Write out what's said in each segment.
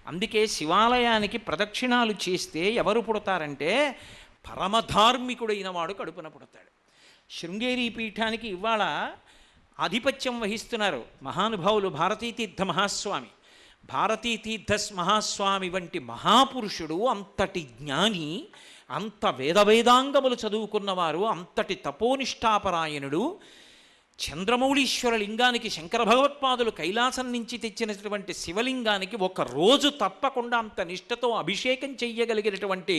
అందుకే శివాలయానికి ప్రదక్షిణాలు చేస్తే ఎవరు పుడతారంటే పరమధార్మికుడైన వాడు కడుపున పుడతాడు. శృంగేరి పీఠానికి ఇవాళ ఆధిపత్యం వహిస్తున్నారు మహానుభావులు భారతీతీర్థ మహాస్వామి. భారతీతీర్థ మహాస్వామి వంటి మహాపురుషుడు, అంతటి జ్ఞాని, అంత వేదవేదాంగములు చదువుకున్నవారు, అంతటి తపోనిష్టాపరాయణుడు, చంద్రమౌళీశ్వర లింగానికి శంకర భగవత్పాదులు కైలాసం నుంచి తెచ్చినటువంటి శివలింగానికి ఒక రోజు తప్పకుండా అంత నిష్ఠతో అభిషేకం చెయ్యగలిగినటువంటి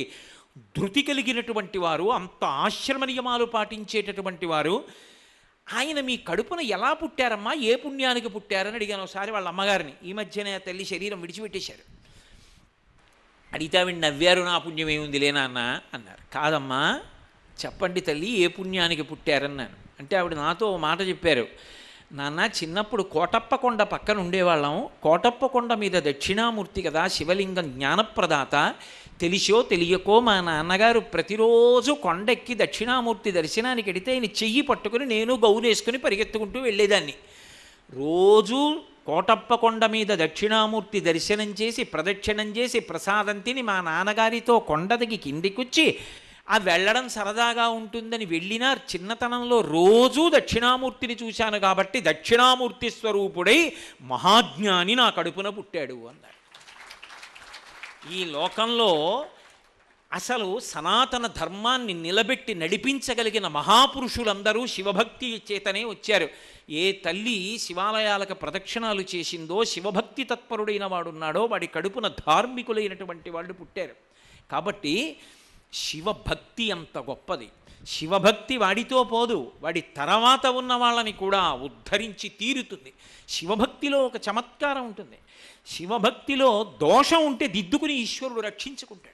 ధృతి కలిగినటువంటి వారు, అంత ఆశ్రమ నియమాలు పాటించేటటువంటి వారు. ఆయన మీ కడుపున ఎలా పుట్టారమ్మా, ఏ పుణ్యానికి పుట్టారని అడిగాను ఒకసారి వాళ్ళ అమ్మగారిని. ఈ మధ్యనే ఆ తల్లి శరీరం విడిచిపెట్టేశారు. అడిగితే ఆవిడ నవ్వారు. నా పుణ్యం ఏముంది లేనా అన్న అన్నారు. కాదమ్మా చెప్పండి తల్లి, ఏ పుణ్యానికి పుట్టారన్నాను. అంటే ఆవిడ నాతో మాట చెప్పారు. నాన్న, చిన్నప్పుడు కోటప్పకొండ పక్కన ఉండేవాళ్ళం. కోటప్పకొండ మీద దక్షిణామూర్తి కదా శివలింగం, జ్ఞానప్రదాత. తెలిసో తెలియకో మా నాన్నగారు ప్రతిరోజు కొండెక్కి దక్షిణామూర్తి దర్శనానికి వెడితే ఆయన చెయ్యి పట్టుకుని నేను గౌనేసుకుని పరిగెత్తుకుంటూ వెళ్ళేదాన్ని. రోజు కోటప్పకొండ మీద దక్షిణామూర్తి దర్శనం చేసి ప్రదక్షిణం చేసి ప్రసాదం తిని మా నాన్నగారితో కొండ దిగి కిందికొచ్చి ఆ వెళ్ళడం సరదాగా ఉంటుందని వెళ్ళినా చిన్నతనంలో రోజూ దక్షిణామూర్తిని చూశాను కాబట్టి దక్షిణామూర్తి స్వరూపుడై మహాజ్ఞాని నా కడుపున పుట్టాడు అన్నాడు. ఈ లోకంలో అసలు సనాతన ధర్మాన్ని నిలబెట్టి నడిపించగలిగిన మహాపురుషులందరూ శివభక్తి చేతనే వచ్చారు. ఏ తల్లి శివాలయాలకు ప్రదక్షిణాలు చేసిందో, శివభక్తి తత్పరుడైన వాడున్నాడో వాడి కడుపున ధార్మికులైనటువంటి వాళ్ళు పుట్టారు. కాబట్టి శివభక్తి అంత గొప్పది. శివభక్తి వాడితో పోదు, వాడి తర్వాత ఉన్న వాళ్ళని కూడా ఉద్ధరించి తీరుతుంది. శివభక్తిలో ఒక చమత్కారం ఉంటుంది. శివభక్తిలో దోషం ఉంటే దిద్దుకుని ఈశ్వరుడు రక్షించుకుంటాడు.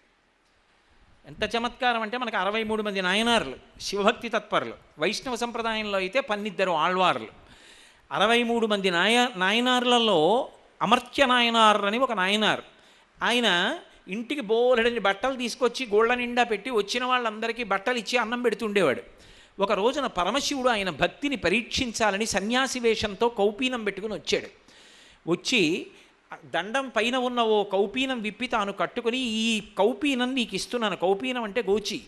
ఎంత చమత్కారం అంటే మనకు 63 మంది నాయనార్లు శివభక్తి తత్పరులు. వైష్ణవ సంప్రదాయంలో అయితే 12 ఆళ్వార్లు. 63 మంది నాయనార్లలో అమర్త్య నాయనార్ అని ఒక నాయనార్. ఆయన ఇంటికి బోలెడని బట్టలు తీసుకొచ్చి గోళ్ళ నిండా పెట్టి వచ్చిన వాళ్ళందరికీ బట్టలు ఇచ్చి అన్నం పెడుతుండేవాడు. ఒక రోజున పరమశివుడు ఆయన భక్తిని పరీక్షించాలని సన్యాసి వేషంతో కౌపీనం పెట్టుకుని వచ్చాడు. వచ్చి దండం పైన ఉన్న ఓ కౌపీనం విప్పి తాను కట్టుకుని, ఈ కౌపీనం నీకు ఇస్తున్నాను. కౌపీనం అంటే గోచి.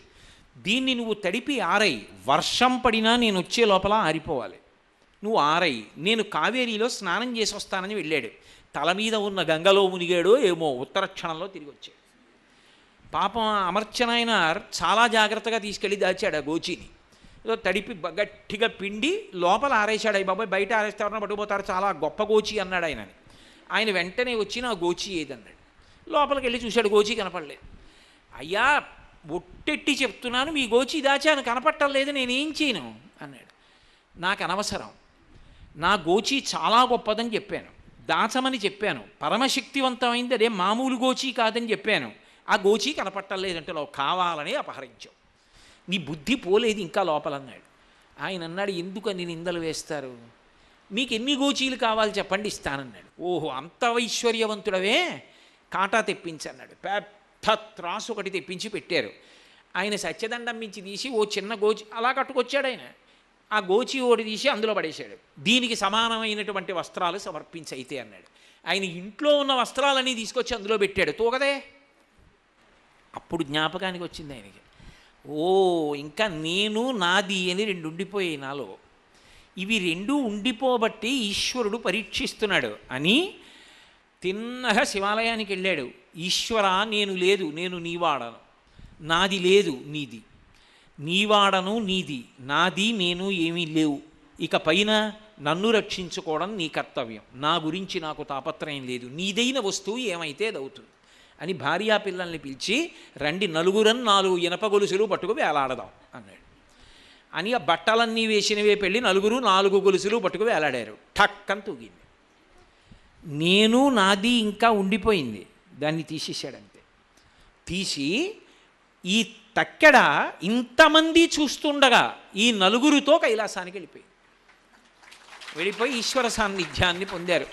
దీన్ని నువ్వు తడిపి ఆరై, వర్షం పడినా నేను వచ్చే లోపల ఆరిపోవాలి. నువ్వు ఆరై, నేను కావేరీలో స్నానం చేసి వస్తానని వెళ్ళాడు. తల మీద ఉన్న గంగలో మునిగాడో ఏమో, ఉత్తర క్షణంలో తిరిగి వచ్చాడు. పాపం అమర్చనాయనార్ చాలా జాగ్రత్తగా తీసుకెళ్ళి దాచాడు ఆ గోచిని. ఏదో తడిపి గట్టిగా పిండి లోపల ఆరేశాడు. అయ్యి బాబాయ్ బయట ఆరేస్తే ఎవరన్నా పట్టుకుపోతారు, చాలా గొప్ప గోచి అన్నాడు ఆయనని. ఆయన వెంటనే వచ్చి నా గోచి ఏదన్నాడు. లోపలికి వెళ్ళి చూశాడు, గోచి కనపడలేదు. అయ్యా ఒట్టెట్టి చెప్తున్నాను, మీ గోచి దాచాను, కనపట్టలేదు, నేనేం చేయను అన్నాడు. నాకు అనవసరం, నా గోచి చాలా గొప్పదని చెప్పాను, దాచమని చెప్పాను, పరమశక్తివంతమైంది, అదే మామూలు గోచి కాదని చెప్పాను. ఆ గోచి కనపట్టలేదంటే కావాలని అపహరించావు, నీ బుద్ధి పోలేదు ఇంకా లోపలన్నాడు. ఆయన అన్నాడు, ఎందుకని నిందలు వేస్తారు, మీకు ఎన్ని గోచీలు కావాలి చెప్పండి ఇస్తానన్నాడు. ఓహో అంత ఐశ్వర్యవంతుడవే, కాటా తెప్పించన్నాడు. పెద్ద త్రాసు ఒకటి తెప్పించి పెట్టారు. ఆయన సత్యదండం మించి తీసి ఓ చిన్న గోచి అలా కట్టుకొచ్చాడు. ఆయన ఆ గోచి ఓడి తీసి అందులో పడేశాడు. దీనికి సమానమైనటువంటి వస్త్రాలు సమర్పించైతే అన్నాడు. ఆయన ఇంట్లో ఉన్న వస్త్రాలన్నీ తీసుకొచ్చి అందులో పెట్టాడు. తూగదే. అప్పుడు జ్ఞాపకానికి వచ్చింది ఆయనకి, ఓ ఇంకా నేను నాది అని 2 ఉండిపోయాయి నాలో, ఇవి 2 ఉండిపోబట్టి ఈశ్వరుడు పరీక్షిస్తున్నాడు అని తిన్నగా శివాలయానికి వెళ్ళాడు. ఈశ్వర నేను లేదు, నేను నీవాడను, నాది లేదు నీది, నీవాడను నీది, నాది నేను ఏమీ లేవు, ఇక పైన నన్ను రక్షించుకోవడం నీ కర్తవ్యం, నా గురించి నాకు తాపత్రయం లేదు, నీదైన వస్తువు ఏమైతే అది అవుతుంది అని భార్యా పిల్లల్ని పిలిచి, రండి 4 ఇనప గొలుసులు పట్టుకు వేలాడదాం అన్నాడు. అని ఆ బట్టలన్నీ వేసినవే పెళ్ళి 4 గొలుసులు పట్టుకు వేలాడారు. ఠక్కని తూగింది. నేను నాది ఇంకా ఉండిపోయింది, దాన్ని తీసేసాడంతే. తీసి ఈ తక్కెడ ఇంతమంది చూస్తుండగా ఈ 4తో కైలాసానికి వెళ్ళిపోయి ఈశ్వర సాన్నిధ్యాన్ని పొందారు.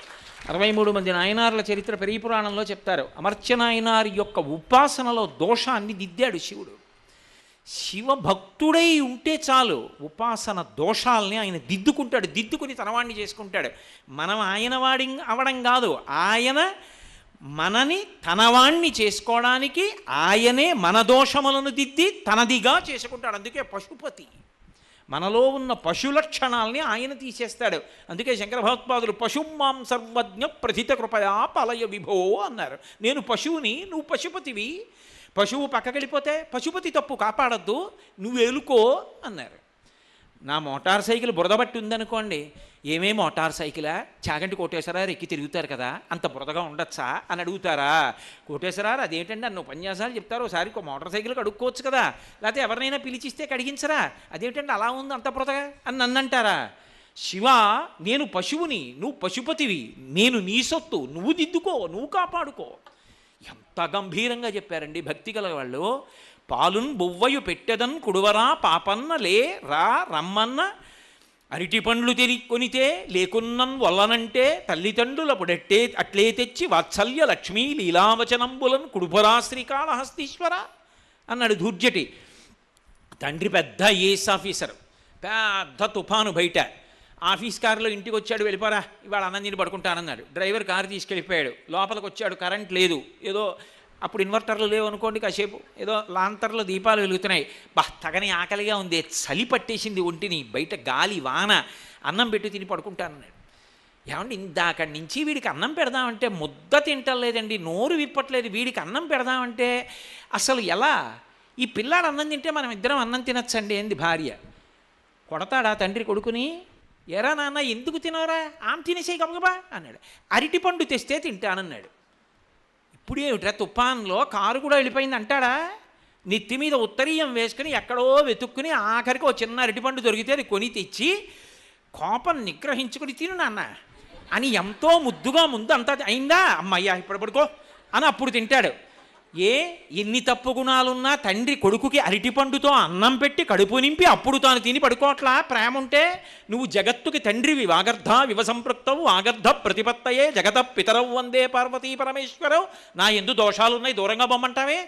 63 మంది నాయనార్ల చరిత్ర పెరిగిపురాణంలో చెప్తారు. అమర్చనాయనార్ యొక్క ఉపాసనలో దోషాన్ని దిద్దాడు శివుడు. శివభక్తుడై ఉంటే చాలు, ఉపాసన దోషాలని ఆయన దిద్దుకుంటాడు, దిద్దుకుని తనవాణ్ణి చేసుకుంటాడు. మనం ఆయన వాడి అవడం కాదు, ఆయన మనని తనవాణ్ణి చేసుకోవడానికి ఆయనే మన దోషములను దిద్ది తనదిగా చేసుకుంటాడు. అందుకే పశుపతి. మనలో ఉన్న పశు లక్షణాలని ఆయన తీసేస్తాడు. అందుకే శంకర భగవత్పాదులు పశుమాం సర్వజ్ఞ ప్రథిత కృపయా పలయ విభో అన్నారు. నేను పశువుని, నువ్వు పశుపతివి. పశువు పక్కకెళ్ళిపోతే పశుపతి తప్పు కాపాడద్దు, నువ్వు ఏలుకో అన్నారు. నా మోటార్ సైకిల్ బురదబట్టి ఉందనుకోండి, ఏమే మోటార్ సైకిలా, చాగంటి కోటేశ్వరారు ఎక్కి తిరుగుతారు కదా, అంత బురదగా ఉండొచ్చా అని అడుగుతారా? కోటేశ్వరారు అదేంటండి అన్న ఉపన్యాసాలు చెప్తారు, ఒకసారి మోటార్ సైకిల్కి అడుక్కోవచ్చు కదా, లేకపోతే ఎవరినైనా పిలిచిస్తే కడిగించరా, అదేంటండి అలా ఉంది అంత బురదగా అని నన్నంటారా? శివ, నేను పశువుని, నువ్వు పశుపతివి, నేను నీ సొత్తు, నువ్వు దిద్దుకో, నువ్వు కాపాడుకో. ఎంత గంభీరంగా చెప్పారండి భక్తి గల వాళ్ళు. పాలున్ బొవ్వయు పెట్టెదన్ కుడువరా పాపన్న లే రా రమ్మన్న అరిటి పండ్లు కొనితే లేకున్నన్ వల్లనంటే తల్లిదండ్రుల పుడెట్టే అట్లే తెచ్చి వాత్సల్య లక్ష్మీ లీలావచనంబులను కుడుపరా శ్రీకాళహస్తీశ్వర అన్నాడు ధూర్జటి. తండ్రి పెద్ద ఐఏఎస్ ఆఫీసరు, పెద్ద తుఫాను బయట. ఆఫీస్ కారులో ఇంటికి వచ్చాడు, వెళ్ళిపోరా ఇవాళ అన్నం తిని పడుకుంటానన్నాడు. Driver car తీసుకెళ్ళిపోయాడు. లోపలికి వచ్చాడు, కరెంట్ లేదు. ఏదో అప్పుడు ఇన్వర్టర్లు లేవు అనుకోండి, కాసేపు ఏదో లాంతర్లో దీపాలు వెలుగుతున్నాయి. తగని ఆకలిగా ఉంది, చలి పట్టేసింది ఒంటిని, బయట గాలి వాన, అన్నం పెట్టి తిని పడుకుంటానన్నాడు. ఏమండి ఇందాకడి నుంచి వీడికి అన్నం పెడదామంటే ముద్ద తింటలేదండి, నోరు విప్పట్లేదు, వీడికి అన్నం పెడదామంటే అసలు ఎలా? ఈ పిల్లాడు అన్నం తింటే మనం ఇద్దరం అన్నం తినచ్చండి ఏంది భార్య. కొడతాడా తండ్రి కొడుకుని? ఎరా నాన్న ఎందుకు తినవరా, ఆమె తినేసే గబగబా అన్నాడు. అరటిపండు తెస్తే తింటానన్నాడు. ఇప్పుడు ఏమిట్రా తుఫాన్లో కారు కూడా వెళ్ళిపోయింది అంటాడా? నెత్తి మీద ఉత్తరీయం వేసుకుని ఎక్కడో వెతుక్కుని ఆఖరికి ఒక చిన్న అరటిపండు దొరికితే అది కొని తెచ్చి కోపం నిగ్రహించుకుని తిను నాన్న అని ఎంతో ముద్దుగా ముందు అంతా అయిందా అమ్మయ్యా ఇప్పుడు పడుకో అని అప్పుడు తింటాడు. ఎన్ని తప్పు గుణాలున్నా తండ్రి కొడుకుకి అరటిపండుతో అన్నం పెట్టి కడుపు నింపి అప్పుడు తాను తిని పడుకోవట్లా ప్రేమ ఉంటే? నువ్వు జగత్తుకి తండ్రివి, వాగర్ధ వివసంపృక్తవు ఆగర్ధ ప్రతిపత్తయే జగత పితరవు వందే పార్వతీ పరమేశ్వరవు. నా ఎందు దోషాలున్నాయి దూరంగా బొమ్మంటావే,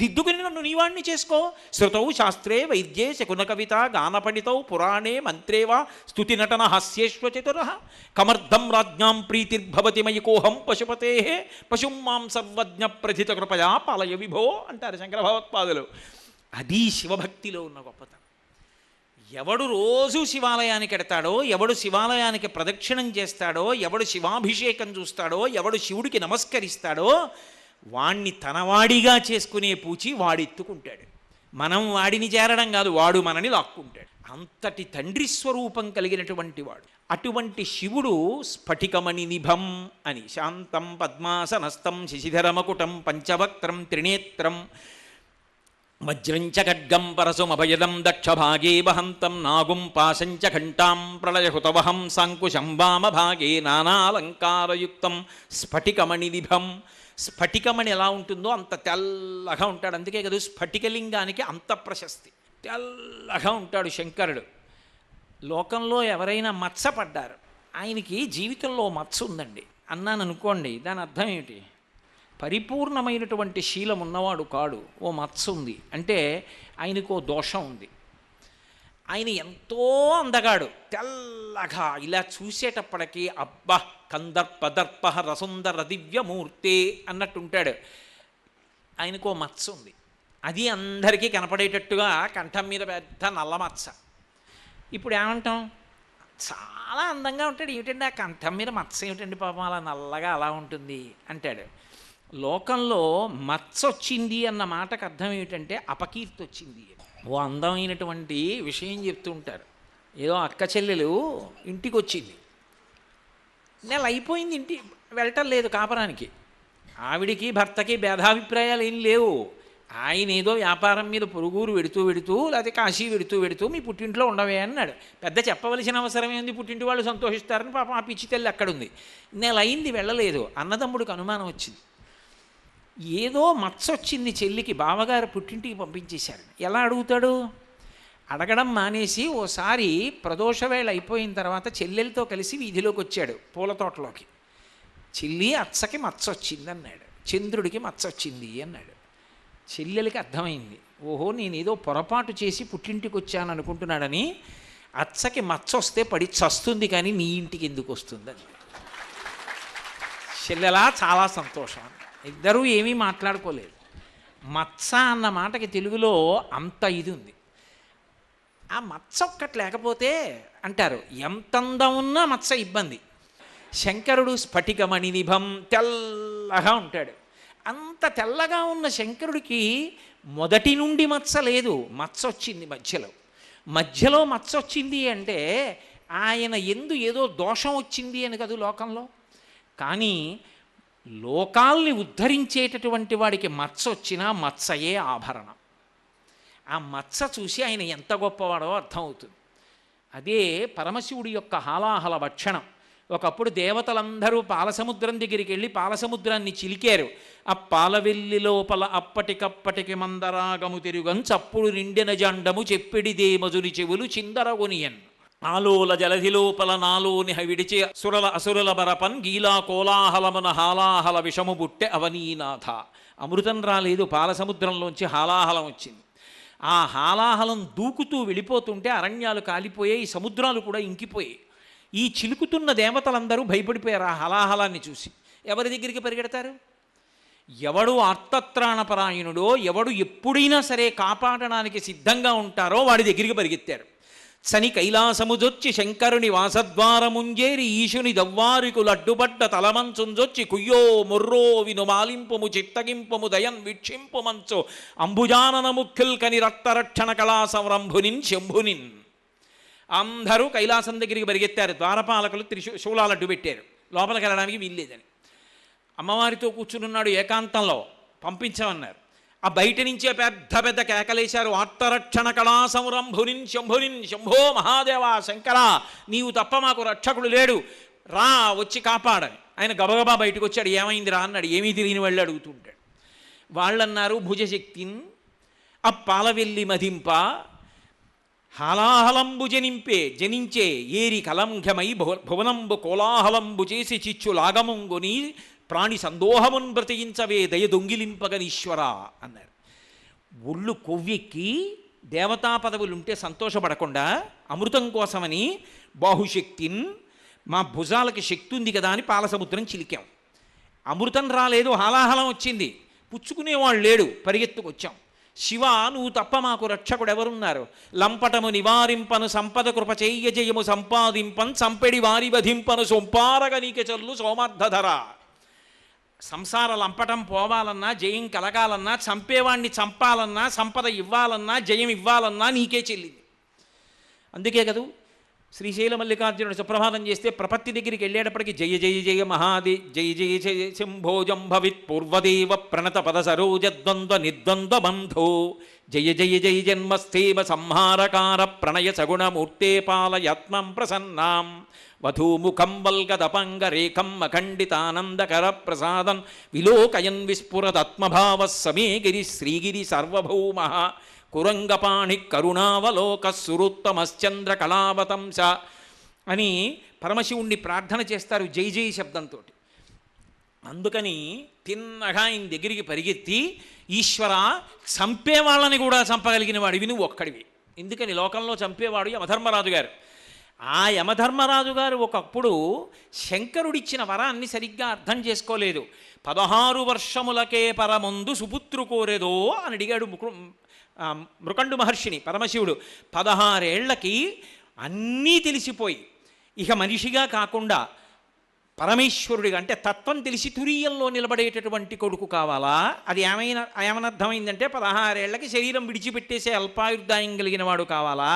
దిద్దుకుని నన్ను నీవాణ్ణి చేసుకో. శృతౌ శాస్త్రే వైద్యే శకున కవిత గానపండితౌ పురాణే మంత్రేవా స్తుతి నటన హాస్యేశ్వ చతుర కమర్థం రాజ్ఞాం ప్రీతిర్భవతి మయి కోహం పశుపతే పశుం మాం సర్వజ్ఞ ప్రథిత కృపయా పాలయ విభో అంటారు శంకర భగవత్పాదులు. అది శివభక్తిలో ఉన్న గొప్పతనం. ఎవడు రోజు శివాలయానికి ఎడతాడో, ఎవడు శివాలయానికి ప్రదక్షిణం చేస్తాడో, ఎవడు శివాభిషేకం చూస్తాడో, ఎవడు శివుడికి నమస్కరిస్తాడో వాణ్ణి తనవాడిగా చేసుకునే పూచి వాడెత్తుకుంటాడు. మనం వాడిని చేరడం కాదు, వాడు మనని లాక్కుంటాడు. అంతటి తండ్రి స్వరూపం కలిగినటువంటి వాడు. అటువంటి శివుడు స్ఫటికమణి నిభం అని శాంతం పద్మాసనస్థం శశిధరమకుటం పంచవక్త్రం త్రినేత్రం వజ్రంచ ఖడ్గం పరశుమభయదం దక్షభాగే వహంతం నాగుం పాశంచ ఘంటాం ప్రళయహుతవహం సాంకుశం వామభాగే నానాలంకారయుక్తం స్ఫటికమణి నిభం. స్ఫటికమణి ఎలా ఉంటుందో అంత తెల్లగా ఉంటాడు. అందుకే కదా స్ఫటికలింగానికి అంత ప్రశస్తి. తెల్లగా ఉంటాడు శంకరుడు. లోకంలో ఎవరైనా మత్సపడ్డారు, ఆయనకి జీవితంలో మత్స ఉందండి అన్నాను అనుకోండి, దాని అర్థం ఏమిటి? పరిపూర్ణమైనటువంటి శీలం ఉన్నవాడు కాడు. ఓ మత్స ఉంది అంటే ఆయనకు దోషం ఉంది. ఆయన ఎంతో అందగాడు, తెల్లగా ఇలా చూసేటప్పటికీ అబ్బా కందర్పదర్ప రసుందర దివ్యమూర్తి అన్నట్టుంటాడు. ఆయనకో మత్స ఉంది, అది అందరికీ కనపడేటట్టుగా కంఠం మీద పెద్ద నల్ల మత్స. ఇప్పుడు ఏమంటాం? చాలా అందంగా ఉంటాడు, ఏమిటండి ఆ కంఠం మీద మత్స ఏమిటండి పాపం అలా నల్లగా అలా ఉంటుంది అంటాడు. లోకంలో మత్స వచ్చింది అన్న మాటకు అర్థం ఏమిటంటే అపకీర్తి వచ్చింది. ఓ అందమైనటువంటి విషయం చెప్తూ ఉంటారు. ఏదో అక్క చెల్లెలు ఇంటికి వచ్చింది, నెల అయిపోయింది, ఇంటి వెళ్ళటం లేదు కాపరానికి. ఆవిడికి భర్తకి భేదాభిప్రాయాలు ఏం లేవు. ఆయన ఏదో వ్యాపారం మీద పొరుగురు వెడుతూ లేకపోతే కాశీ వెడుతూ మీ పుట్టింట్లో ఉండవే అన్నాడు. పెద్ద చెప్పవలసిన అవసరం ఏంది, పుట్టింటి వాళ్ళు సంతోషిస్తారని పాపం ఆ పిచ్చి తెల్లి అక్కడుంది. నెల అయింది వెళ్ళలేదు. అన్నదమ్ముడికి అనుమానం వచ్చింది, ఏదో మత్స వచ్చింది చెల్లికి, బావగారు పుట్టింటికి పంపించేశారు. ఎలా అడుగుతాడు? అడగడం మానేసి ఓసారి ప్రదోష వేళ అయిపోయిన తర్వాత చెల్లెలతో కలిసి వీధిలోకి వచ్చాడు, పూల తోటలోకి. చెల్లి అచ్చకి మత్స వచ్చింది అన్నాడు, చంద్రుడికి మత్స వచ్చింది అన్నాడు. చెల్లెలకి అర్థమైంది, ఓహో నేనేదో పొరపాటు చేసి పుట్టింటికి వచ్చాను అనుకుంటున్నాడని. అచ్చకి మత్స వస్తే పడి చస్తుంది కానీ నీ ఇంటికి ఎందుకు వస్తుందని. చెల్లెలా చాలా సంతోషం. ఇద్దరూ ఏమీ మాట్లాడుకోలేదు. మత్స అన్న మాటకి తెలుగులో అంత ఇది ఉంది. ఆ మత్స ఒక్కటి లేకపోతే అంటారు ఎంత అందం ఉన్నా మత్స ఇబ్బంది. శంకరుడు స్ఫటికమణి నిభం తెల్లగా ఉంటాడు. అంత తెల్లగా ఉన్న శంకరుడికి మొదటి నుండి మత్స లేదు, మత్స వచ్చింది మధ్యలో మత్స వచ్చింది అంటే ఆయన ఎందు ఏదో దోషం వచ్చింది అని కదా లోకంలో. కానీ లోకాల్ని ఉద్ధరించేటటువంటి వాడికి మత్స వచ్చినా మత్సయే ఆభరణం. ఆ మత్స చూసి ఆయన ఎంత గొప్పవాడో అర్థమవుతుంది. అదే పరమశివుడి యొక్క హాలాహల భక్షణం. ఒకప్పుడు దేవతలందరూ పాలసముద్రం దగ్గరికి వెళ్ళి పాలసముద్రాన్ని చిలికారు. ఆ పాలవెల్లి లోపల అప్పటికప్పటికి మందరాగము తిరుగం చప్పుడు నిండిన జండము చెప్పిడిదే మధురి చెవులు చిందరగొనియన్ ఆలోల జలధి లోపల నాలోని విడిచి అసురుల బరపన్ గీలా కోలాహలమున హాలాహల విషము బుట్టె అవనీనాథ. అమృతం రాలేదు, పాలసముద్రంలోంచి హాలాహలం వచ్చింది. ఆ హాలాహలం దూకుతూ వెళ్ళిపోతుంటే అరణ్యాలు కాలిపోయాయి, సముద్రాలు కూడా ఇంకిపోయాయి. ఈ చిలుకుతున్న దేవతలందరూ భయపడిపోయారు ఆ హలాహలాన్ని చూసి. ఎవరి దగ్గరికి పరిగెడతారు? ఎవడు ఆర్తత్రాణపరాయణుడో, ఎవడు ఎప్పుడైనా సరే కాపాడడానికి సిద్ధంగా ఉంటారో వాడి దగ్గరికి పరిగెత్తారు. సని కైలాసముజొచ్చి శంకరుని వాసద్వారముంజేరి ఈశుని దవ్వారికులు అడ్డుపడ్డ తలమంచుంజొచ్చి కుయ్యో మొర్రో వినుమాలింపుము చిత్తగింపుము దయన్ వీక్షింపుమంచు అంబుజానన ముఖ్యుల్కని రక్తరక్షణ కళా సంరంభునిన్ శంభునిన్. అందరూ కైలాసం దగ్గరికి పరిగెత్తారు. ద్వారపాలకులు శూలాలు అడ్డు పెట్టారు, లోపలికి వెళ్ళడానికి వీల్లేదని. అమ్మవారితో కూర్చునున్నాడు ఏకాంతంలో, పంపించమన్నారు. ఆ బయట నుంచే పెద్ద పెద్ద కేకలేశారు. ఆర్తరక్షణ కళా సంరంభునిన్ శంభునిన్ శంభో మహాదేవ శంకర, నీవు తప్ప మాకు రక్షకుడు లేడు, రా వచ్చి కాపాడని. ఆయన గబగబా బయటకు వచ్చాడు. ఏమైంది రా అన్నాడు. ఏమీ తిరిగిన వాళ్ళు అడుగుతుంటాడు. వాళ్ళన్నారు భుజశక్తిన్ ఆ పాలవెల్లి మదింప హాలాహలంబు జనించే ఏరి కలంఘమై భువనంబు కోలాహలంబు చేసి చిచ్చు లాగముంగుని ప్రాణి సందోహమున్ బ్రతికించవే దయ దొంగిలింపగనీశ్వరా అన్నారు. ఒళ్ళు కొవ్వెక్కి దేవతా పదవులుంటే సంతోషపడకుండా అమృతం కోసమని బాహుశక్తిన్ మా భుజాలకి శక్తి ఉంది కదా అని పాలసముద్రం చిలికాం. అమృతం రాలేదు, హాలాహలం వచ్చింది, పుచ్చుకునేవాళ్ళు లేడు, పరిగెత్తుకొచ్చాం. శివ, నువ్వు తప్ప మాకు రక్షకుడు ఎవరున్నారు? లంపటము నివారింపను సంపద కృప చెయ్య జయము సంపాదింపన్ సంపెడి వారి వధింపను సొంపారగ నీకె చల్లు సోమార్థధర. సంసార లంపటం పోవాలన్నా, జయం కలగాలన్నా, చంపేవాణ్ణి చంపాలన్నా, సంపద ఇవ్వాలన్నా, జయం ఇవ్వాలన్నా నీకే చెల్లింది. అందుకే కదూ శ్రీశైల మల్లికార్జునుడు సుప్రభాతం చేస్తే ప్రపత్తి దగ్గరికి వెళ్ళేటప్పటికి జయ జయ జయ మహాది జయ జయ జయ శంభోజం భవిత్ పూర్వదేవ ప్రణత పద సరోజద్వంద్వ నిర్ద్వంద్వ బంధో జయ జయ జయ జన్మస్థేమ సంహారకార ప్రణయ సగుణమూర్తే పాలయాత్మం ప్రసన్నాం వధూముఖం వల్గదపంగరేఖం అఖండితానందకర ప్రసాదం విలోకయన్ విస్ఫురదాత్మభావ సమే గిరి శ్రీగిరి సార్వభౌమ కురంగపాణి కరుణావలోక సురుత్తమశ్చంద్ర కళావతంస అని పరమశివుణ్ణి ప్రార్థన చేస్తారు జై జై శబ్దంతో. అందుకని తిన్నగా ఆయన దగ్గరికి పరిగెత్తి, ఈశ్వర, చంపేవాళ్ళని కూడా చంపగలిగిన వాడివి నువ్వు ఒక్కడివి. ఎందుకని లోకంలో చంపేవాడు యమధర్మరాజు గారు. ఆ యమధర్మరాజు గారు ఒకప్పుడు శంకరుడిచ్చిన వరాన్ని సరిగ్గా అర్థం చేసుకోలేదు. 16 వర్షములకే పరముందు సుపుత్రు కోరేదో అని అడిగాడు మృకండు మహర్షిని పరమశివుడు. 16 ఏళ్లకి అన్నీ తెలిసిపోయి ఇక మనిషిగా కాకుండా పరమేశ్వరుడిగా, అంటే తత్వం తెలిసి తురీయంలో నిలబడేటటువంటి కొడుకు కావాలా? అది ఏమనర్థమైందంటే 16 ఏళ్లకి శరీరం విడిచిపెట్టేసే అల్పాయుర్దాయం కలిగిన వాడు కావాలా?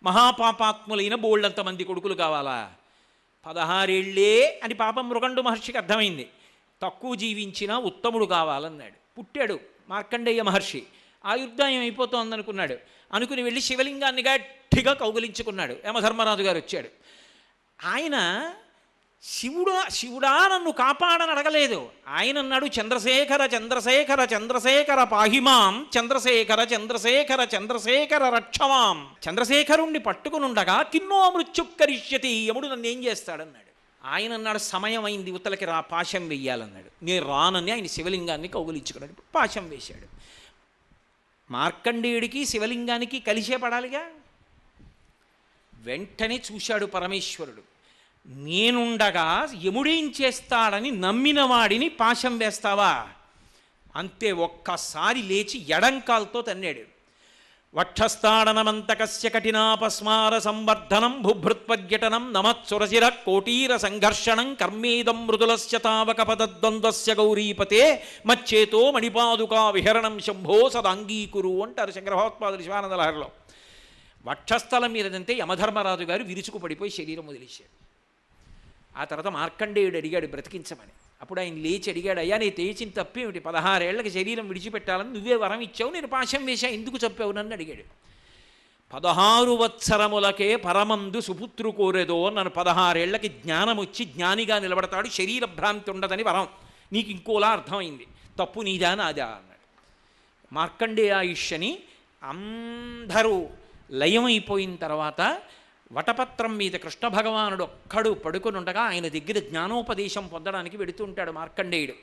మహాపాపాత్ములైన బోళ్ళంతమంది కొడుకులు కావాలా? 16 ఏళ్ళే అని పాపం మృకండు మహర్షికి అర్థమైంది. తక్కువ జీవించిన ఉత్తముడు కావాలన్నాడు. పుట్టాడు మార్కండేయ మహర్షి. ఆయుర్దాయం అయిపోతోందనుకున్నాడు. అనుకుని వెళ్ళి శివలింగాన్ని గట్టిగా కౌగిలించుకున్నాడు. యమధర్మరాజు గారు వచ్చాడు. ఆయన శివుడా నన్ను కాపాడని అడగలేదు. ఆయన అన్నాడు, చంద్రశేఖర చంద్రశేఖర చంద్రశేఖర పాహిమాం చంద్రశేఖర చంద్రశేఖర చంద్రశేఖర రక్షమాం. చంద్రశేఖరుణ్ణి పట్టుకునుండగా కిన్నో మృత్యుక్కరిష్యతి, యముడు నన్ను ఏం చేస్తాడన్నాడు. ఆయన అన్నాడు, సమయం అయింది, ఉత్తలకి రా, పాశం వెయ్యాలన్నాడు. నేను రానని ఆయన శివలింగాన్ని కౌగిలించుకున్నాడు. పాశం వేశాడు. మార్కండేయుడికి శివలింగానికి కలిసే పడాలిగా. వెంటనే చూశాడు పరమేశ్వరుడు. నేనుండగా యముడేం చేస్తాడని నమ్మిన వాడిని పాశం వేస్తావా? అంతే, ఒక్కసారి లేచి ఎడంకాల్తో తన్నాడు. వక్షస్థాడనమంతకస్య కఠినాపస్మార సంవర్ధనం బుభృత్పర్యటనం నమత్సురశిర కోటీర సంఘర్షణం కర్మేదం మృదులస్య తావక పదద్వంద్వస్య గౌరీపతే మచ్చేతో మణిపాదుకా విహరణం శంభో సదాంగీకురు అంటారు శంకరభగవత్పాదులు శివానంద లహరిలో. వక్షస్థలం మీదంతే యమధర్మరాజు గారు విరుచుకు పడిపోయి శరీరం వదిలేశాడు. ఆ తర్వాత మార్కండేయుడు అడిగాడు బ్రతికించమని. అప్పుడు ఆయన లేచి అడిగాడు, అయ్యా నీ తెచ్చిన తప్పేమిటి? 16 ఏళ్లకి శరీరం విడిచిపెట్టాలని నువ్వే వరం ఇచ్చావు, నేను పాశం వేశా, ఎందుకు చెప్పావు నన్ను అడిగాడు. 16 వత్సరములకే పరమందు సుపుత్రు కోరేదో, నన్ను 16 ఏళ్లకి జ్ఞానం వచ్చి జ్ఞానిగా నిలబడతాడు, శరీర భ్రాంతి ఉండదని వరం, నీకు ఇంకోలా అర్థమైంది, తప్పు నీదా నాదా అన్నాడు. మార్కండేయాయుష్యని అందరూ లయమైపోయిన తర్వాత వటపత్రం మీద కృష్ణ భగవానుడు ఒక్కడు పడుకొని ఉండగా ఆయన దగ్గర జ్ఞానోపదేశం పొందడానికి వెడుతూ ఉంటాడు మార్కండేయుడు.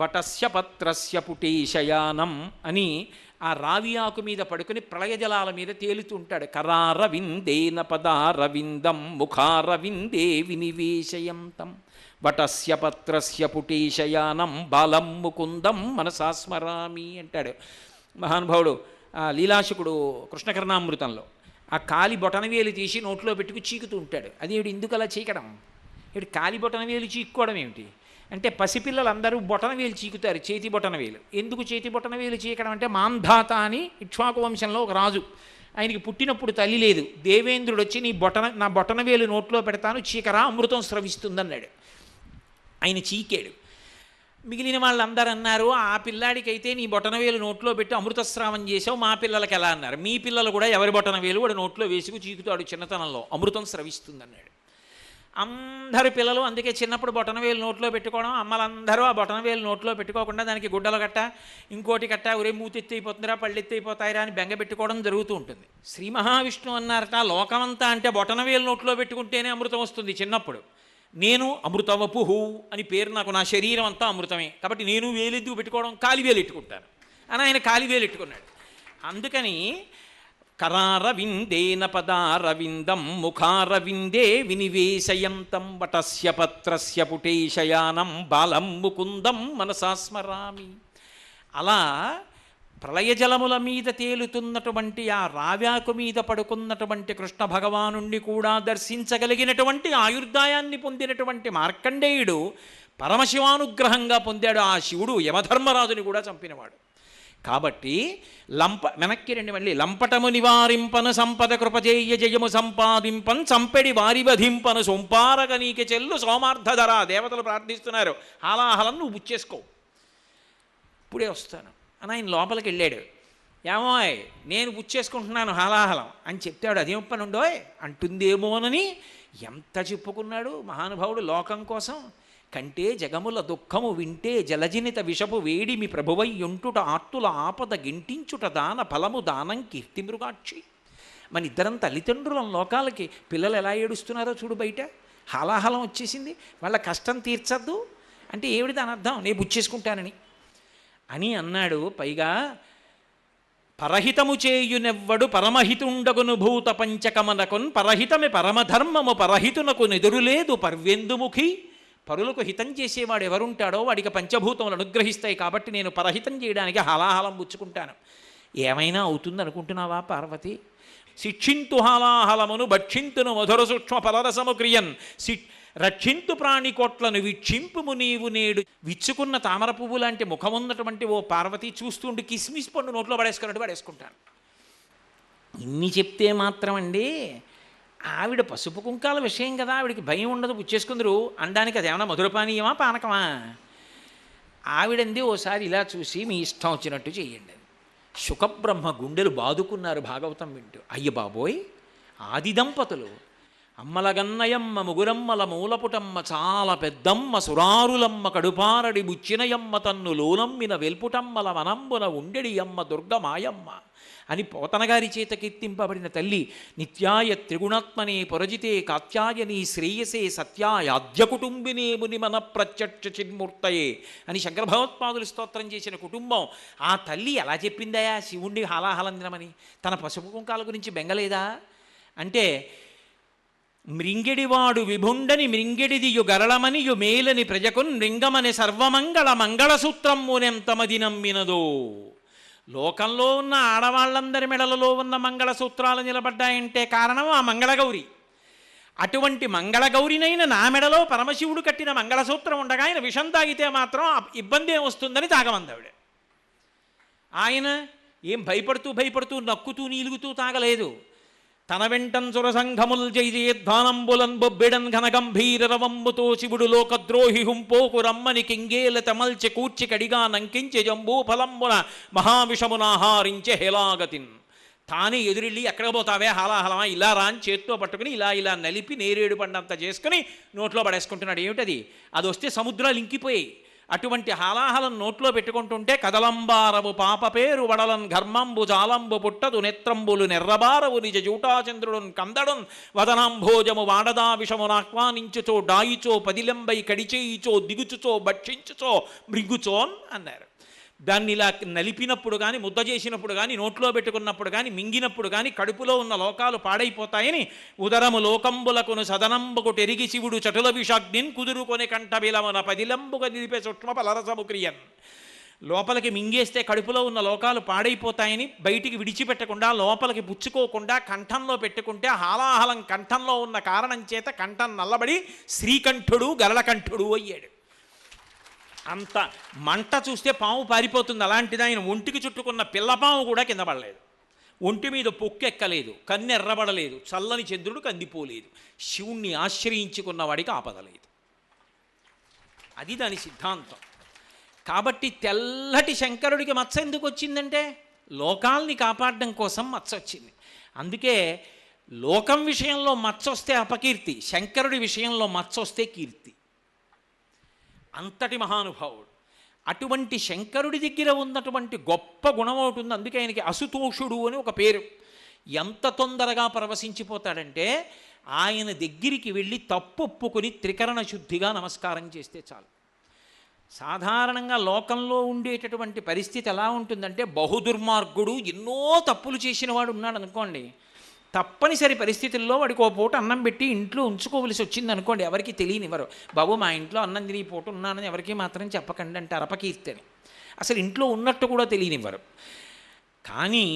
వటస్య పత్రస్య పుటేశయానం అని ఆ రావి ఆకు మీద పడుకొని ప్రళయ జలాల మీద తేలుతూ ఉంటాడు. కరారవిందేన పదారవిందం ముఖారవిందే వినివేశయంతం వటస్య పత్రస్య పుటేశయానం బాలం ముకుందం మనసా స్మరామి అంటాడు మహానుభావుడు లీలాశకుడు కృష్ణకర్ణామృతంలో. ఆ కాలి బొటనవేలు తీసి నోట్లో పెట్టుకు చీకుతూ ఉంటాడు. అది ఏమిటి, ఎందుకు అలా చీకడం? ఏమిటి కాలి బొటనవేలు చీక్కోవడం ఏమిటి అంటే, పసిపిల్లలు అందరూ బొటనవేలు చీకుతారు, చేతి బొటనవేలు. ఎందుకు చేతి బొటనవేలు చీకడం అంటే, మాంధాత అని ఇక్ష్వాకు వంశంలో ఒక రాజు, ఆయనకి పుట్టినప్పుడు తల్లి లేదు. దేవేంద్రుడు వచ్చి నా బొటనవేలు నోట్లో పెడతాను, చీకరా అమృతం స్రవిస్తుందన్నాడు. ఆయన చీకాడు. మిగిలిన వాళ్ళందరూ అన్నారు, ఆ పిల్లాడికైతే నీ బొటనవేలు నోట్లో పెట్టి అమృతస్రావం చేసావు, మా పిల్లలకి ఎలా అన్నారు. మీ పిల్లలు కూడా ఎవరి బొటనవేలు వాడు నోట్లో వేసుకు చీకుతాడు చిన్నతనంలో, అమృతం స్రవిస్తుందన్నాడు. అందరు పిల్లలు అందుకే చిన్నప్పుడు బొటనవేలు నోట్లో పెట్టుకోవడం, అమ్మలందరూ ఆ బొటనవేలు నోట్లో పెట్టుకోకుండా దానికి గుడ్డలు కట్ట ఇంకోటి కట్ట ఒరే మూతెత్తి అయిపోతుందిరా పళ్ళెత్తి అయిపోతాయిరా అని బెంగ పెట్టుకోవడం జరుగుతూ ఉంటుంది. శ్రీ మహావిష్ణువు అన్నారట, లోకమంతా అంటే బొటనవేలు నోట్లో పెట్టుకుంటేనే అమృతం వస్తుంది. చిన్నప్పుడు నేను అమృతవపుహు అని పేరు, నాకు నా శరీరం అంతా అమృతమే, కాబట్టి నేను వేలెద్దుకు పెట్టుకోవడం, కాలివేలు ఎట్టుకుంటాను అని ఆయన కాలివేలు ఎట్టుకున్నాడు. అందుకని కరారవిందేన పదారవిందం ముఖారవిందే వినివేశయంతం వటస్య పత్రస్య పుటేశయానం బాలం ముకుందం మనసా స్మరామి. అలా ప్రళయజలముల మీద తేలుతున్నటువంటి ఆ రావ్యాకు మీద పడుకున్నటువంటి కృష్ణ భగవానుణ్ణి కూడా దర్శించగలిగినటువంటి ఆయుర్దాయాన్ని పొందినటువంటి మార్కండేయుడు పరమశివానుగ్రహంగా పొందాడు. ఆ శివుడు యమధర్మరాజుని కూడా చంపినవాడు. కాబట్టి వెనక్కి రండి మళ్ళీ. లంపటము నివారింపను సంపద కృపజేయ జయము సంపాదింపన్ చంపెడి వారి వధింపను సొంపారగ నీకి చెల్లు సోమార్థధర. దేవతలు ప్రార్థిస్తున్నారు, హాలాహలం నువ్వు బుచ్చేసుకో, ఇప్పుడే వస్తాను అని ఆయన లోపలికి వెళ్ళాడు. ఏమోయ్ నేను బుచ్చేసుకుంటున్నాను హాలాహలం అని చెప్తాడు. అదేం పని ఉండోయ్ అంటుందేమోనని ఎంత చెప్పుకున్నాడు మహానుభావుడు లోకం కోసం. కంటే జగముల దుఃఖము వింటే జలజనిత విషపు వేడి మీ ప్రభువై ఉంటుట ఆర్తుల ఆపద గింటించుట దాన ఫలము దానం కీర్తి మృగాక్షి. మన ఇద్దరం తల్లిదండ్రులం, లోకాలకి పిల్లలు ఎలా ఏడుస్తున్నారో చూడు బయట. హాలాహలం వచ్చేసింది, వాళ్ళ కష్టం తీర్చద్దు అంటే ఏమిటి దాని అర్థం? నేను బుచ్చేసుకుంటానని అని అన్నాడు. పైగా పరహితము చేయునెవ్వడు పరమహితుండగును భూత పంచకమనకున్ పరహితమే పరమధర్మము పరహితునకు నెదురులేదు పర్వెందుముఖి. పరులకు హితం చేసేవాడు ఎవరుంటాడో వాడికి పంచభూతములు అనుగ్రహిస్తాయి, కాబట్టి నేను పరహితం చేయడానికి హాలాహలం పుచ్చుకుంటాను. ఏమైనా అవుతుందనుకుంటున్నావా పార్వతి? శిక్షింతు హాలాహలమును భక్షింతును మధుర సూక్ష్మ ఫలరసము క్రియన్ రక్షింతు ప్రాణికోట్లను వీక్షింపుము నీవు నేడు. విచ్చుకున్న తామర పువ్వు లాంటి ముఖమున్నటువంటి ఓ పార్వతి చూస్తుండి కిస్మిస్ పండు నోట్లో పడేసుకున్నట్టు పడేసుకుంటాను. ఇన్ని చెప్తే మాత్రం అండి, ఆవిడ పసుపు కుంకాల విషయం కదా, ఆవిడికి భయం ఉండదు, పుచ్చేసుకుందరు అనడానికి అది ఏమన్నా మధురపానీయమా పానకమా? ఆవిడంది ఓసారి ఇలా చూసి మీ ఇష్టం వచ్చినట్టు చెయ్యండి. శుకబ్రహ్మ గుండెలు బాదుకున్నారు భాగవతం వింటూ. అయ్య బాబోయ్, ఆది దంపతులు అమ్మలగన్నయమ్మ ముగురమ్మల మూలపుటమ్మ చాలా పెద్దమ్మ సురారులమ్మ కడుపారడి బుచ్చినయమ్మ తన్ను లోనమ్మిన వెల్పుటమ్మల వనంబున ఉండెడి అమ్మ దుర్గమాయమ్మ అని పోతనగారి చేత కీర్తింపబడిన తల్లి. నిత్యాయ త్రిగుణాత్మనే పురజితే కాత్యాయని శ్రేయసే సత్యాయాద్య కుటుంబినే ముని మన ప్రత్యక్ష చిన్మూర్తయే అని శంకర భగవత్పాదులు స్తోత్రం చేసిన కుటుంబం. ఆ తల్లి ఎలా చెప్పిందయా శివుణ్ణి హాలాహలం తినమని? తన పసుపు కుంకాల గురించి బెంగలేదా అంటే, మృంగిడివాడు విభుండని మృంగిడిదియు గరళమనియు మేలని ప్రజకున్ మృంగమని సర్వమంగళ మంగళసూత్రమునెంతమది నమ్మినదో. లోకంలో ఉన్న ఆడవాళ్ళందరి మెడలలో ఉన్న మంగళసూత్రాలు నిలబడ్డాయంటే కారణం ఆ మంగళగౌరి. అటువంటి మంగళగౌరినైన నా మెడలో పరమశివుడు కట్టిన మంగళసూత్రం ఉండగా ఆయన విషం తాగితే మాత్రం ఇబ్బంది ఏమొస్తుందని తాగమందావిడ. ఆయన ఏం భయపడుతూ నక్కుతూ నీలుగుతూ తాగలేదు. తన వెంటన్ సురసంఘముల్ జయజయధ్వానంబులన్ బొబ్బెడన్ ఘనగంభీర రవంబుతో శివుడు లోకద్రోహి హుంపోకు రమ్మని కింగేల తమల్చె కూర్చి కడిగా నంకించె జంబూ ఫలంబున మహావిషమునాహారించె హేలాగతిన్. తానే ఎదురెళ్ళి ఎక్కడ పోతావే హలాహలమా ఇలా రా అని చేత్తో పట్టుకుని ఇలా నలిపి నేరేడు పండంతా చేసుకుని నోట్లో పడేసుకుంటున్నాడు. ఏమిటది? అది వస్తే సముద్రాలు ఇంకిపోయాయి. అటువంటి హాలాహలం నోట్లో పెట్టుకుంటుంటే కదలంబారవు పాప పేరు వడలన్ ఘర్మంబు జాలంబు పుట్టదు నెత్రంబులు నెర్రబారవు నిజ జూటాచంద్రుడున్ కందడున్ వదనాంభోజము వాడదా విషమునాహ్వానించుచో డాయిచో పదిలెంబై కడిచేయిచో దిగుచుచో భక్షించుచో మృగుచోన్ అన్నారు. దాన్ని ఇలా నలిపినప్పుడు కానీ ముద్ద చేసినప్పుడు కానీ నోట్లో పెట్టుకున్నప్పుడు కానీ మింగినప్పుడు కానీ కడుపులో ఉన్న లోకాలు పాడైపోతాయని ఉదరము లోకంబులకును సదనంబుకు టెరిగి శివుడు చటుల విషాగ్నిన్ కుదురుకొని కంఠబిలమున పదిలంబుగా నిలిపే సూక్ష్మ పలరసము క్రియన్. లోపలికి మింగేస్తే కడుపులో ఉన్న లోకాలు పాడైపోతాయని బయటికి విడిచిపెట్టకుండా లోపలికి పుచ్చుకోకుండా కంఠంలో పెట్టుకుంటే హాలాహలం కంఠంలో ఉన్న కారణం చేత కంఠం నల్లబడి శ్రీకంఠుడు గరళకంఠుడు అయ్యాడు. అంత మంట చూస్తే పాము పారిపోతుంది. అలాంటిది ఆయన ఒంటికి చుట్టుకున్న పిల్లపాము కూడా కింద పడలేదు, ఒంటి మీద పొక్కెక్కలేదు, కన్ను ఎర్రబడలేదు, చల్లని చంద్రుడు కందిపోలేదు, శివుణ్ణి ఆశ్రయించుకున్న వాడికి ఆపదలేదు. అది దాని సిద్ధాంతం. కాబట్టి తెల్లటి శంకరుడికి మచ్చ ఎందుకు వచ్చిందంటే లోకాల్ని కాపాడడం కోసం మచ్చ వచ్చింది. అందుకే లోకం విషయంలో మచ్చ వస్తే అపకీర్తి, శంకరుడి విషయంలో మచ్చ వస్తే కీర్తి. అంతటి మహానుభావుడు. అటువంటి శంకరుడి దగ్గర ఉన్నటువంటి గొప్ప గుణం అవుతుంది. అందుకే ఆయనకి అసుతోషుడు అని ఒక పేరు. ఎంత తొందరగా పరవశించిపోతాడంటే ఆయన దగ్గరికి వెళ్ళి తప్పొప్పుకొని త్రికరణ శుద్ధిగా నమస్కారం చేస్తే చాలు. సాధారణంగా లోకంలో ఉండేటటువంటి పరిస్థితి ఎలా ఉంటుందంటే బహుదుర్మార్గుడు ఎన్నో తప్పులు చేసిన వాడు ఉన్నాడు అనుకోండి, తప్పనిసరి పరిస్థితుల్లో వాడికి ఓ పూట అన్నం పెట్టి ఇంట్లో ఉంచుకోవలసి వచ్చింది అనుకోండి, ఎవరికి తెలియనివ్వరు. బాబు మా ఇంట్లో అన్నం తిని పూట ఉన్నానని ఎవరికి మాత్రం చెప్పకండి అంటే అరపకీర్తని. అసలు ఇంట్లో ఉన్నట్టు కూడా తెలియనివ్వరు. కానీ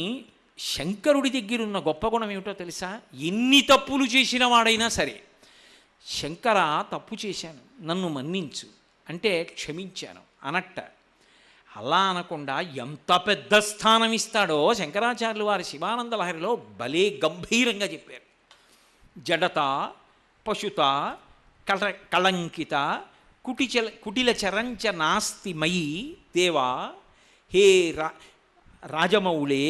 శంకరుడి దగ్గర ఉన్న గొప్ప గుణం ఏమిటో తెలుసా? ఎన్ని తప్పులు చేసిన వాడైనా సరే, శంకర తప్పు చేశాను నన్ను మన్నించు అంటే క్షమించాను అనట్ట. అలా అనకుండా ఎంత పెద్ద స్థానం ఇస్తాడో శంకరాచార్యులు వారి శివానంద లహరిలో భలే గంభీరంగా చెప్పారు. జడత పశుత కళంకిత కుటిల చరంచ నాస్తి మయి దేవా హే రాజమౌళే.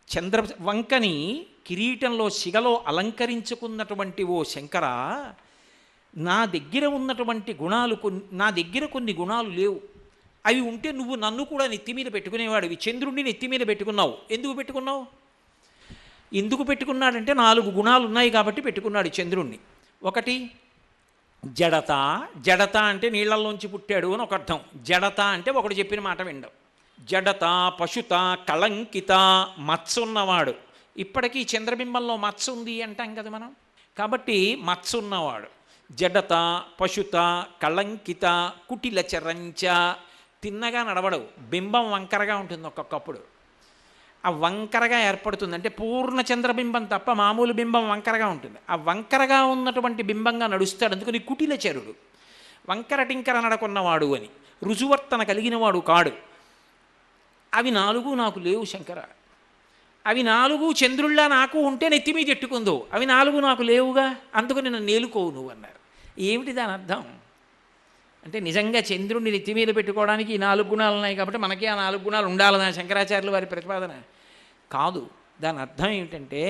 చంద్రవంకని కిరీటంలో శిగలో అలంకరించుకున్నటువంటి ఓ శంకర, నా దగ్గర ఉన్నటువంటి గుణాలు నా దగ్గర కొన్ని గుణాలు లేవు. అవి ఉంటే నువ్వు నన్ను కూడా నెత్తి మీద పెట్టుకునేవాడివి. చంద్రుడిని నెత్తి మీద పెట్టుకున్నావు. ఎందుకు పెట్టుకున్నావు? ఎందుకు పెట్టుకున్నాడంటే 4 గుణాలు ఉన్నాయి కాబట్టి పెట్టుకున్నాడు చంద్రుణ్ణి. ఒకటి జడత. జడత అంటే నీళ్లలోంచి పుట్టాడు అని ఒక అర్థం. జడత అంటే ఒకడు చెప్పిన మాట వినడం. జడత పశుత కళంకిత మత్స ఉన్నవాడు. ఇప్పటికీ చంద్రబింబంలో మత్స ఉంది అంటాం కదా మనం. కాబట్టి మత్స ఉన్నవాడు. జడత పశుత కళంకిత కుటిల చరంచ. తిన్నగా నడవడవు, బింబం వంకరగా ఉంటుంది. ఒక్కొక్కప్పుడు ఆ వంకరగా ఏర్పడుతుంది. అంటే పూర్ణ చంద్రబింబం తప్ప మామూలు బింబం వంకరగా ఉంటుంది. ఆ వంకరగా ఉన్నటువంటి బింబంగా నడుస్తాడు. అందుకని కుటిలచరుడు, వంకర టింకర నడకున్నవాడు అని, రుజువర్తన కలిగినవాడు కాడు. అవి 4 నాకు లేవు శంకర. అవి 4 చంద్రుళ్ళ నాకు ఉంటే నెత్తి మీద ఎట్టుకుందో, అవి 4 నాకు లేవుగా, అందుకని నన్ను నేలుకోవు నువ్వు అన్నారు. ఏమిటి దాని అర్థం అంటే నిజంగా చంద్రుడిని నెత్తి మీద పెట్టుకోవడానికి ఈ 4 గుణాలు ఉన్నాయి కాబట్టి మనకి ఆ 4 గుణాలు ఉండాలన్నా శంకరాచార్యులు వారి ప్రతిపాదన కాదు. దాని అర్థం ఏమిటంటే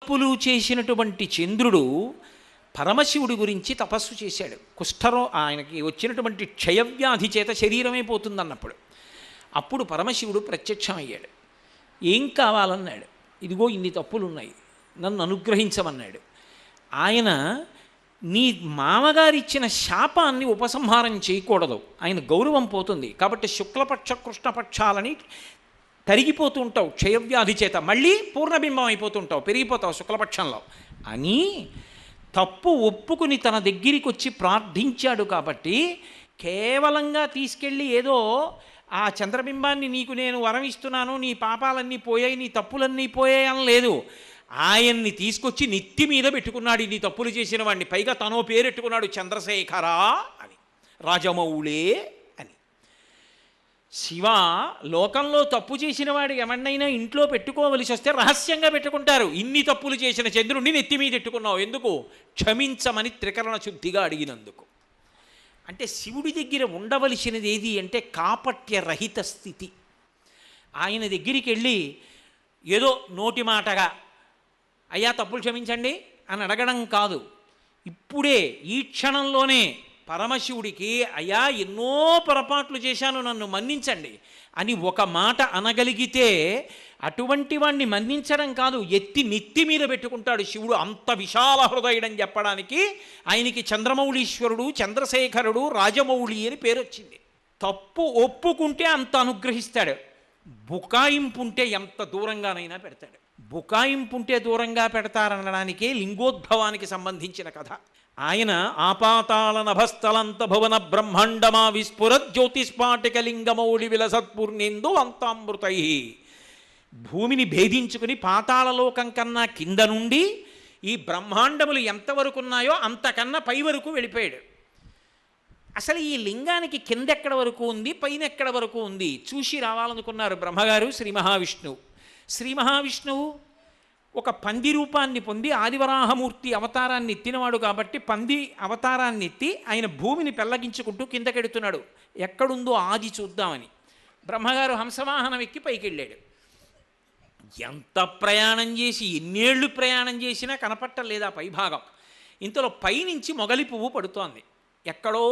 తప్పులు చేసినటువంటి చంద్రుడు పరమశివుడి గురించి తపస్సు చేశాడు. ఆయనకి వచ్చినటువంటి క్షయవ్యాధి చేత శరీరమే పోతుందన్నప్పుడు అప్పుడు పరమశివుడు ప్రత్యక్షమయ్యాడు. ఏం కావాలన్నాడు. ఇదిగో ఇన్ని తప్పులు ఉన్నాయి, నన్ను అనుగ్రహించమన్నాడు. ఆయన నీ మామగారిచ్చిన శాపాన్ని ఉపసంహారం చేయకూడదు, ఆయన గౌరవం పోతుంది. కాబట్టి శుక్లపక్ష కృష్ణపక్షాలని తరిగిపోతూ ఉంటావు క్షయవ్యాధి చేత, మళ్ళీ పూర్ణబింబం అయిపోతుంటావు, పెరిగిపోతావు శుక్లపక్షంలో అని తప్పు ఒప్పుకుని తన దగ్గరికి వచ్చి ప్రార్థించాడు. కాబట్టి కేవలంగా తీసుకెళ్ళి ఏదో ఆ చంద్రబింబాన్ని నీకు నేను వరం ఇస్తున్నాను, నీ పాపాలన్నీ పోయాయి, నీ తప్పులన్నీ పోయాయి అని లేదు. ఆయన్ని తీసుకొచ్చి నెత్తి మీద పెట్టుకున్నాడు ఇన్ని తప్పులు చేసిన వాడిని. పైగా తనో పేరెట్టుకున్నాడు చంద్రశేఖరా అని, రాజమౌళే అని. శివ లోకంలో తప్పు చేసిన వాడు ఎవరినైనా ఇంట్లో పెట్టుకోవలసి వస్తే రహస్యంగా పెట్టుకుంటారు. ఇన్ని తప్పులు చేసిన చంద్రుణ్ణి నెత్తి మీద పెట్టుకున్నావు ఎందుకు? క్షమించమని త్రికరణ శుద్ధిగా అడిగినందుకు. అంటే శివుడి దగ్గర ఉండవలసినది ఏది అంటే కాపట్యరహిత స్థితి. ఆయన దగ్గరికి వెళ్ళి ఏదో నోటి మాటగా అయ్యా తప్పులు క్షమించండి అని అడగడం కాదు. ఇప్పుడే ఈ క్షణంలోనే పరమశివుడికి అయ్యా ఎన్నో పొరపాట్లు చేశాను, నన్ను మన్నించండి అని ఒక మాట అనగలిగితే అటువంటి వాణ్ణి మన్నించడం కాదు, ఎత్తి నెత్తి మీద పెట్టుకుంటాడు శివుడు. అంత విశాల హృదయుడని చెప్పడానికి ఆయనకి చంద్రమౌళీశ్వరుడు, చంద్రశేఖరుడు, రాజమౌళి అని పేరు వచ్చింది. తప్పు ఒప్పుకుంటే అంత అనుగ్రహిస్తాడు, బుకాయింపు ఉంటే ఎంత దూరంగానైనా పెడతాడు. బుకాయింపు ఉంటే దూరంగా పెడతారనడానికే లింగోద్భవానికి సంబంధించిన కథ. ఆయన ఆపాతాళ నభస్థలంత భువన బ్రహ్మాండమా విస్ఫుర జ్యోతిస్పాటిక లింగమౌళి విలసత్పూర్ణేందు అంతామృతై. భూమిని భేదించుకుని పాతాళలోకం కన్నా కింద నుండి ఈ బ్రహ్మాండములు ఎంతవరకు ఉన్నాయో అంతకన్నా పై వరకు వెళ్ళిపోయాడు. అసలు ఈ లింగానికి కింద ఎక్కడ వరకు ఉంది, పైన ఎక్కడ వరకు ఉంది చూసి రావాలనుకున్నారు బ్రహ్మగారు. శ్రీ మహావిష్ణువు ఒక పంది రూపాన్ని పొంది ఆదివరాహమూర్తి అవతారాన్ని ఎత్తినవాడు కాబట్టి పంది అవతారాన్ని ఎత్తి ఆయన భూమిని పెల్లగించుకుంటూ కిందకెడుతున్నాడు. ఎక్కడుందో ఆది చూద్దామని బ్రహ్మగారు హంసవాహనం ఎక్కి పైకి వెళ్ళాడు. ఎంత ప్రయాణం చేసి ఎన్నేళ్ళు ప్రయాణం చేసినా కనపట్టలేదు ఆ పైభాగం. ఇంతలో పైనుంచి మొగలి పువ్వు పడుతోంది. ఎక్కడో